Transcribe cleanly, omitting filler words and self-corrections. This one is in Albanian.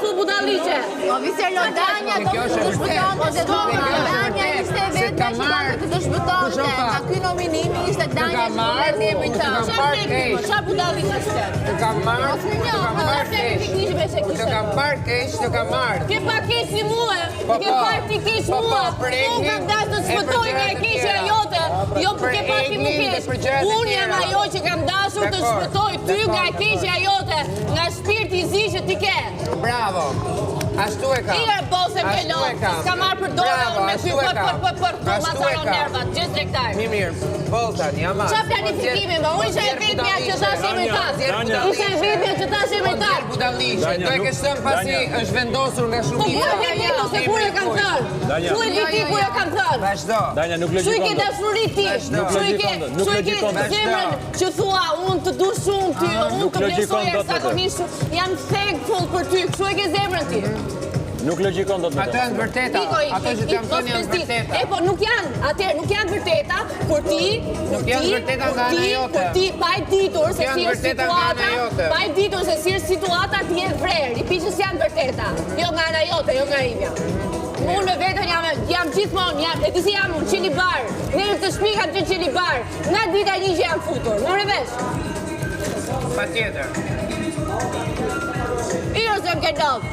thu budalliqe. Oficer Lodania do të dëshpëtonte se Lodania ishte e vetme që do të dëshpëtonte. Nga ky nominimi ishte Dania që çfarë budalliqe ishte? Të kam marrë Ke pa keq si mua, ke pa ti keq mua, unë kam dash të shpëtoj nga e keqja jote, jo ke pa ti më keq. Unë jam ajo që kam dashur të shpëtoj ty nga e keqja jote, nga shpirti i zi që ti ke. Bravo, ashtu e kam. Ire bose pelon, s'ka marrë për dorë unë me ty për masaron nervat, gjithë drektar. Mirë, boltan, jam atë. Qa planifikimi, ma unë ishe e vetëmja që ta shemë i tas. Ishe e vetëmja që ta shemë i tas. Budalliqe, do e ke shënë pasi është vendosur nga shumica. Po ku e di ose kur e kam thënë? Ku e di ti kur e kam thënë? Vazhdo. Danja, nuk Shu i ke dashuri ti, shu i ke zemrën që thua unë të du shumë ty, unë të besoj e sakonisht jam thankful për ty, shu e ke zemrën ti. Nuk logjikon do të Ato janë vërteta, ato që të jam thënë janë vërteta. E po nuk janë, atëherë nuk janë vërteta, kur ti pa e ditur se si është situata, ti je vrerë, i piqës janë vërteta, jo nga ana jote, jo nga imja. Unë me vetën jam gjithmonë, e ti si jam unë, qilibar, ne të shpi kam që qilibar, nga dita një që jam futur, më rëvesh. Pa tjetër. Jo se më ke dovë.